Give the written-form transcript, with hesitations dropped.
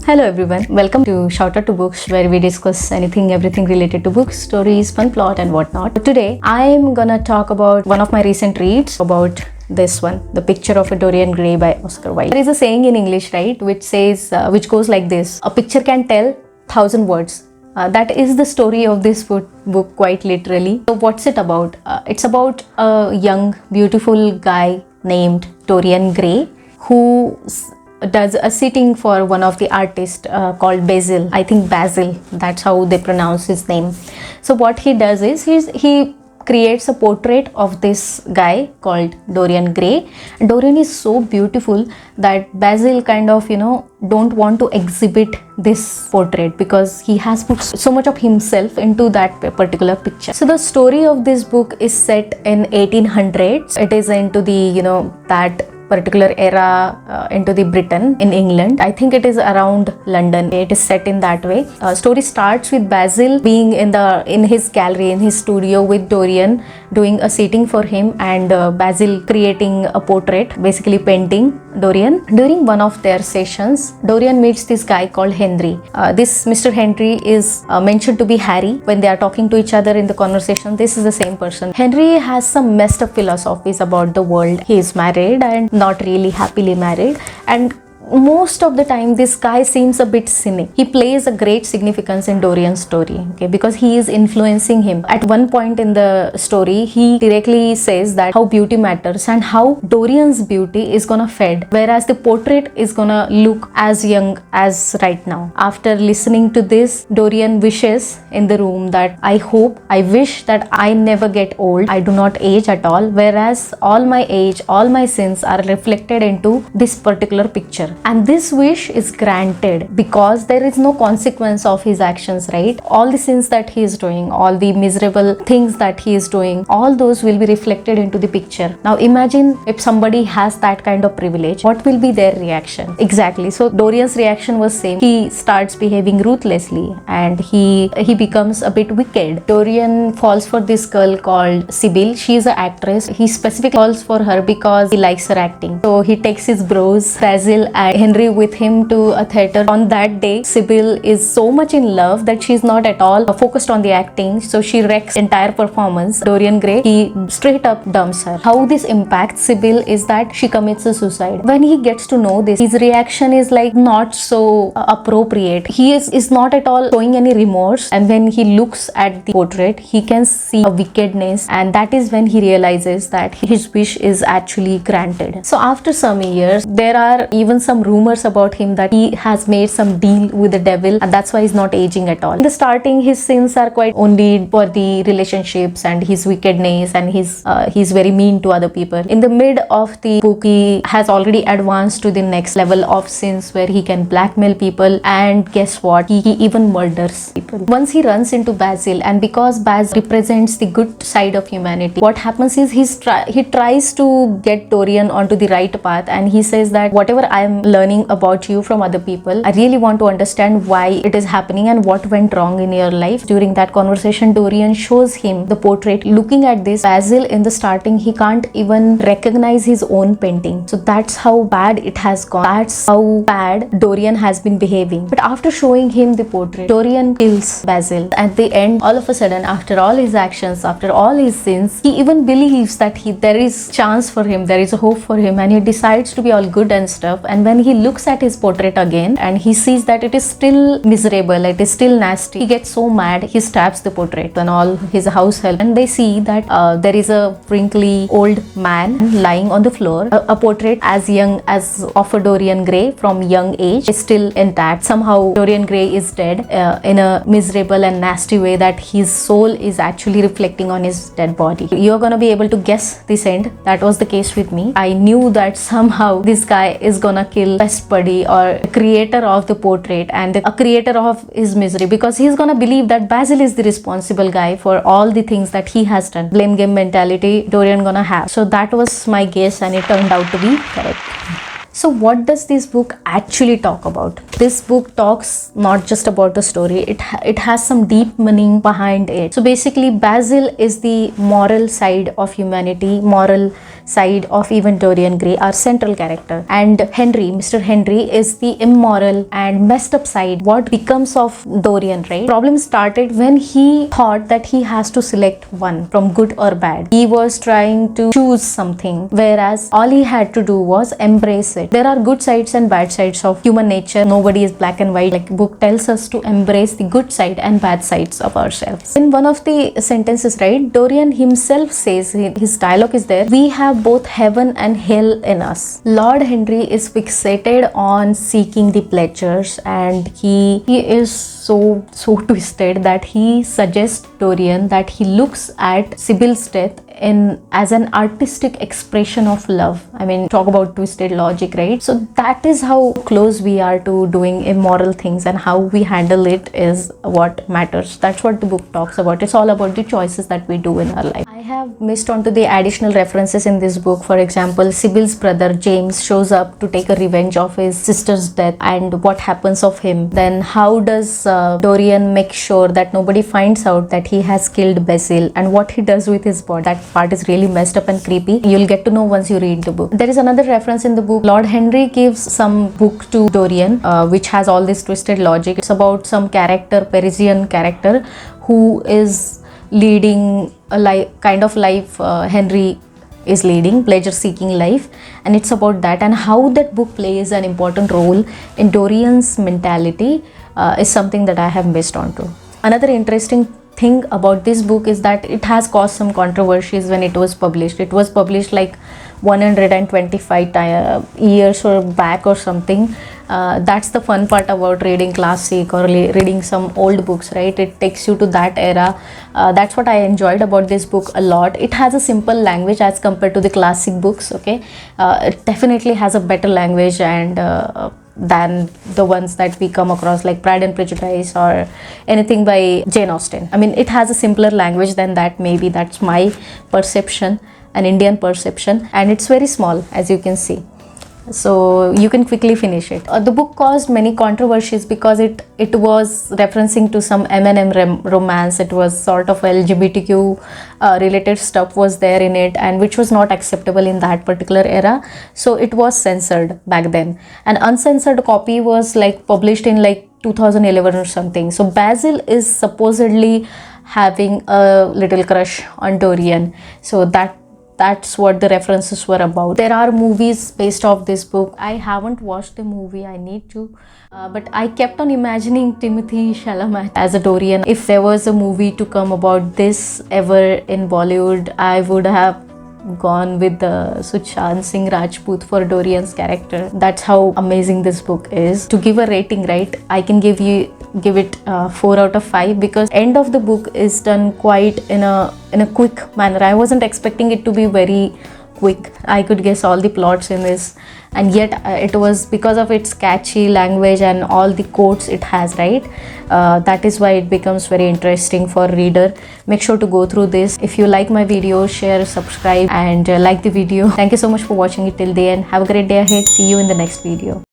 Hello everyone, welcome to Shout Out to Books, where we discuss anything, everything related to books, stories, fun plot and whatnot. Today I'm gonna talk about one of my recent reads about this one, The Picture of a Dorian Gray by Oscar Wilde. There is a saying in English, right, which says, which goes like this: a picture can tell 1,000 words. That is the story of this book quite literally. So what's it about? It's about a young, beautiful guy named Dorian Gray who does a sitting for one of the artists called Basil. I think Basil, that's how they pronounce his name. So what he does is he creates a portrait of this guy called Dorian Gray. Dorian is so beautiful that Basil kind of, don't want to exhibit this portrait because he has put so much of himself into that particular picture. So the story of this book is set in 1800s. It is into the, that particular era into the Britain in England. I think it is around London. It is set in that way. Story starts with Basil being in his gallery, in his studio with Dorian, doing a sitting for him, and Basil creating a portrait, basically painting Dorian. During one of their sessions, Dorian meets this guy called Henry. This Mr. Henry is mentioned to be Harry when they are talking to each other in the conversation. This is the same person. Henry has some messed up philosophies about the world. He is married and not really happily married, and most of the time this guy seems a bit cynic. He plays a great significance in Dorian's story, okay, because he is influencing him. At one point in the story, he directly says that how beauty matters and how Dorian's beauty is gonna fade, whereas the portrait is gonna look as young as right now. After listening to this, Dorian wishes in the room that I wish that I never get old. I do not age at all, whereas all my age, all my sins are reflected into this particular picture. And this wish is granted because there is no consequence of his actions, right? All the sins that he is doing, all the miserable things that he is doing, all those will be reflected into the picture. Now imagine if somebody has that kind of privilege, what will be their reaction? Exactly. So Dorian's reaction was same. He starts behaving ruthlessly and he becomes a bit wicked. Dorian falls for this girl called Sybil. She is an actress. He specifically falls for her because he likes her acting. So he takes his bros, Basil and Henry, with him to a theater. On that day, Sybil is so much in love that she's not at all focused on the acting, so she wrecks entire performance. Dorian Gray, he straight up dumps her. How this impacts Sybil is that she commits a suicide. When he gets to know this, his reaction is like not so appropriate. He is not at all showing any remorse, and when he looks at the portrait, he can see a wickedness, and that is when he realizes that his wish is actually granted. So after some years, there are even some rumors about him that he has made some deal with the devil, and that's why he's not aging at all. In the starting, his sins are quite only for the relationships and his wickedness, and he's very mean to other people. In the mid of the book, he has already advanced to the next level of sins where he can blackmail people, and guess what? He even murders people. Once he runs into Basil, and because Basil represents the good side of humanity, what happens is he tries to get Dorian onto the right path, and he says that whatever I am learning about you from other people, I really want to understand why it is happening and what went wrong in your life. During that conversation, Dorian shows him the portrait. Looking at this, Basil in the starting, he can't even recognize his own painting. So that's how bad it has gone. That's how bad Dorian has been behaving. But after showing him the portrait, Dorian kills Basil. At the end, all of a sudden, after all his actions, after all his sins, he even believes that there is chance for him, there is a hope for him, and he decides to be all good and stuff. And when he looks at his portrait again and he sees that it is still miserable, it is still nasty, he gets so mad, he stabs the portrait and all his household, and they see that there is a wrinkly old man lying on the floor. A portrait as young as of a Dorian Gray from young age is still intact. Somehow Dorian Gray is dead in a miserable and nasty way that his soul is actually reflecting on his dead body. You're gonna be able to guess this end. That was the case with me. I knew that somehow this guy is gonna kill best buddy or the creator of the portrait and a creator of his misery, because he's gonna believe that Basil is the responsible guy for all the things that he has done. Blame game mentality Dorian gonna have. So that was my guess, and it turned out to be correct. So what does this book actually talk about? This book talks not just about the story, it has some deep meaning behind it. So basically Basil is the moral side of humanity, moral side of even Dorian Gray, our central character. And Henry, Mr. Henry, is the immoral and messed up side. What becomes of Dorian, right? Problem started when he thought that he has to select one from good or bad. He was trying to choose something, whereas all he had to do was embrace it. There are good sides and bad sides of human nature. Nobody is black and white. Like book tells us to embrace the good side and bad sides of ourselves. In one of the sentences, right, Dorian himself says, his dialogue is there, we have both heaven and hell in us. Lord Henry is fixated on seeking the pleasures, and he is so twisted that he suggests Dorian that he looks at Sybil's death as an artistic expression of love. I mean, talk about twisted logic, right? So that is how close we are to doing immoral things, and how we handle it is what matters. That's what the book talks about. It's all about the choices that we do in our life. I have missed on to the additional references in this book. For example, Sybil's brother James shows up to take a revenge of his sister's death, and what happens of him. Then how does Dorian make sure that nobody finds out that he has killed Basil, and what he does with his body. That part is really messed up and creepy. You'll get to know once you read the book. There is another reference in the book. Lord Henry gives some book to Dorian, which has all this twisted logic. It's about some character, Parisian character, who is leading a kind of life Henry is leading, pleasure-seeking life, and it's about that, and how that book plays an important role in Dorian's mentality is something that I have missed on to. Another interesting thing about this book is that it has caused some controversies when it was published. It was published like 125 years or back or something. That's the fun part about reading classic or reading some old books, right? It takes you to that era. That's what I enjoyed about this book a lot. It has a simple language as compared to the classic books, okay? It definitely has a better language and than the ones that we come across like Pride and Prejudice or anything by Jane Austen. I mean, it has a simpler language than that. Maybe that's my perception, an Indian perception, and it's very small, as you can see, so you can quickly finish it. The book caused many controversies because it was referencing to some M&M romance. It was sort of LGBTQ related stuff was there in it, and which was not acceptable in that particular era, so it was censored back then. An uncensored copy was like published in like 2011 or something. So Basil is supposedly having a little crush on Dorian, so that's what the references were about. There are movies based off this book. I haven't watched the movie, I need to, but I kept on imagining Timothée Chalamet as a Dorian. If there was a movie to come about this ever in Bollywood, I would have gone with the Sushant Singh Rajput for Dorian's character. That's how amazing this book is. To give a rating, right, I can give it 4 out of 5 because end of the book is done quite in a quick manner. I wasn't expecting it to be very quick. I could guess all the plots in this, and yet it was because of its catchy language and all the quotes it has, right? That is why it becomes very interesting for reader. Make sure to go through this. If you like my video, share, subscribe, and like the video. Thank you so much for watching it till the end. Have a great day ahead. See you in the next video.